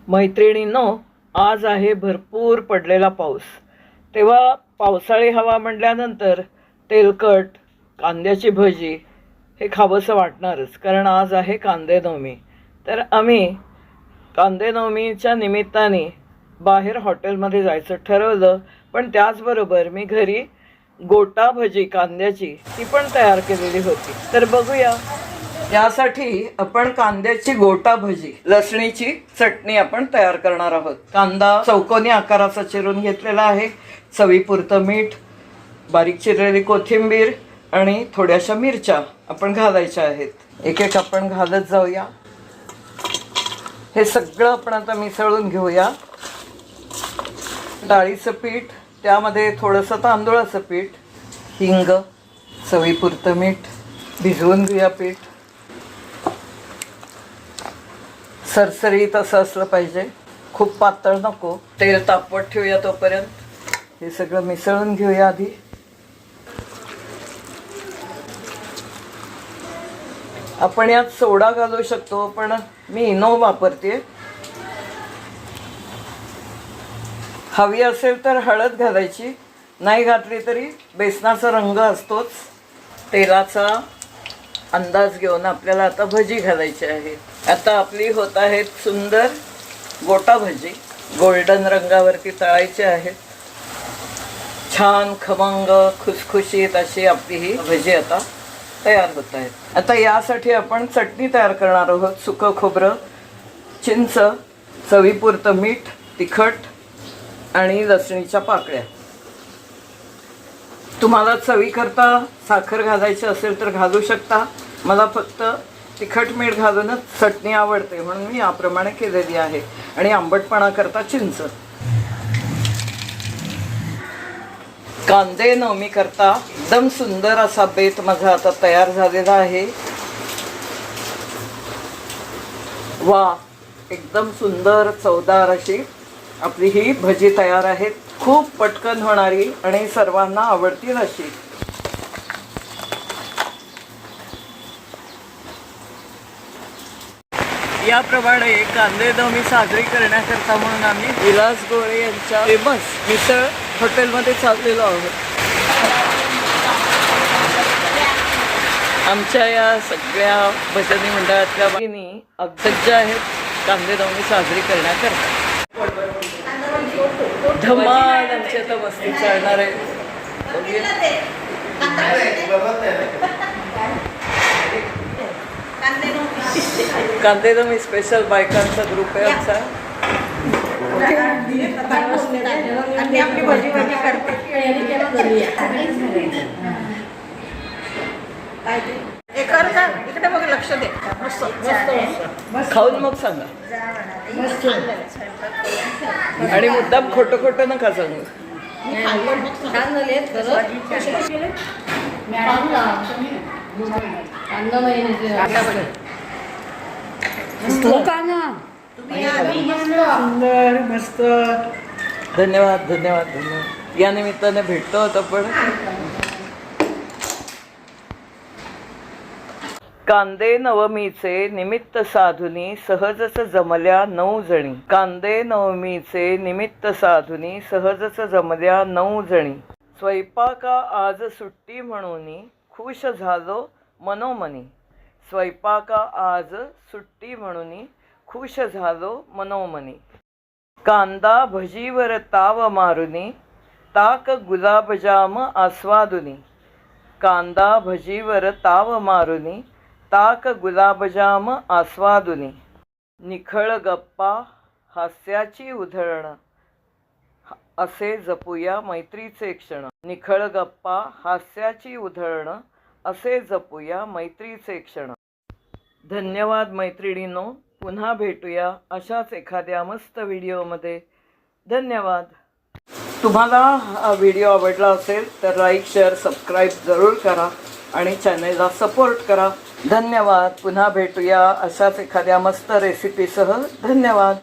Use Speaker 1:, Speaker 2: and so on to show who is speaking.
Speaker 1: मैत्रिणींनो, आज आहे भरपूर पडलेला पाऊस. तेव्हा पावसाळी हवा म्हटल्यानंतर तेलकट कांद्याची भजी हे खावंसं वाटणारच, कारण आज आहे कांदे नवमी. तर आम्ही कांदे नवमीच्या निमित्ताने बाहेर हॉटेलमध्ये जायचं ठरवलं, पण त्याचबरोबर मी घरी गोटा भजी कांद्याची ती पण तयार केलेली होती. तर बघूया. यासाठी आपण कांद्याची गोटा भजी, लसणीची चटणी आपण तयार करणार आहोत. कांदा चौकोनी आकाराचा चिरून घेतलेला आहे, चवीपुरतं मीठ, बारीक चिरलेली कोथिंबीर आणि थोड्याशा मिरच्या आपण घालायच्या आहेत. एक एक आपण घालत जाऊया. हे सगळं आपण आता मिसळून घेऊया. डाळीचं पीठ, त्यामध्ये थोडंसं तांदूळाचं पीठ, हिंग, चवीपुरतं मीठ, भिजवून घेऊया पीठ. सरसरीत असं असलं पाहिजे, खूप पातळ नको. तेल तापवत ठेवूया तोपर्यंत. हे सगळं मिसळून घेऊया आधी. आपण यात सोडा घालू शकतो, पण मी इनो वापरते. हवी असेल तर हळद घालायची, नाही घातली तरी बेसनाचा रंग असतोच. तेलाचा अंदाज घेऊन आपल्याला आता भजी घालायची आहे. आता आपली होत आहेत सुंदर गोटा भजी. गोल्डन रंगावरती तळायची आहेत. छान खमंग खुसखुशीत अशी आपली ही भजी आता तयार होत आहेत. आता यासाठी आपण चटणी तयार करणार आहोत. सुकं खोबरं, चिंच, चवीपुरतं मीठ, तिखट आणि लसणीच्या पाकळ्या. तुम्हाला चवीकरता साखर घालायची असेल तर घालू शकता. मला फक्त तिखट मीठ घालूनच चटणी आवडते, म्हणून मी याप्रमाणे केलेली आहे. आणि आंबटपणा करता चिंच. कांदे नवमी करता एकदम सुंदर असा बेत माझा आता तयार झालेला आहे. वा, एकदम सुंदर चवदार अशी आपली ही भजी तयार आहे. खूप पटकन होणारी आणि सर्वांना आवडतील अशी. याप्रमाणे कांदे नवमी साजरी करण्याकरता म्हणून आम्ही विलास गोळे यांच्या फेमस मिसळ हॉटेलमध्ये चाललेलो आहोत. आमच्या या सगळ्या भजनी मंडळातल्या बाईंनी अगदी आहेत कांदे नवमी साजरी करण्याकरता. धमाल आमची आता मस्ती चालणार आहे. कांदे नवमी स्पेशल बायकांचा ग्रुप आहे आमचा. इकडे बघ, लक्ष दे. खाऊन मग सांगा. आणि मुद्दाम खोटं खोटं नका सांगू. सुंदर, मस्त. धन्यवाद धन्यवाद धन्यवाद. या निमित्ताने भेटतो होतं पण. कांदे नवमीचे निमित्त साधुनी सहजच जमल्या 9 जणी. कांदे नवमीचे निमित्त साधुनी सहजच जमल्या 9 जणी. स्वयंपाका आज सुट्टी म्हणून खुश झालो मनोमनी. स्वयंपाका आज सुट्टी म्हणून खुश झालो मनोमनी. कांदा भजीवर ताव मारुनी ताक गुलाबजाम आस्वादुनी. कांदा भजीवर ताव मारुनी ताक गुलाबजाम आस्वादुनी. निखळ गप्पा हास्याची उधळण असे जपूया मैत्रीचे क्षण. निखळ गप्पा हास्याची उधळण असे जपूया मैत्रीचे क्षण. धन्यवाद मैत्रिणींनो. पुन्हा भेटूया अशाच एखाद्या मस्त व्हिडिओमध्ये. धन्यवाद. तुम्हाला हा व्हिडिओ आवडला असेल तर लाईक, शेअर, सबस्क्राईब जरूर करा आणि चॅनेलला सपोर्ट करा. धन्यवाद. पुन्हा भेटूया अशाच एखाद्या मस्त रेसिपीसह. धन्यवाद.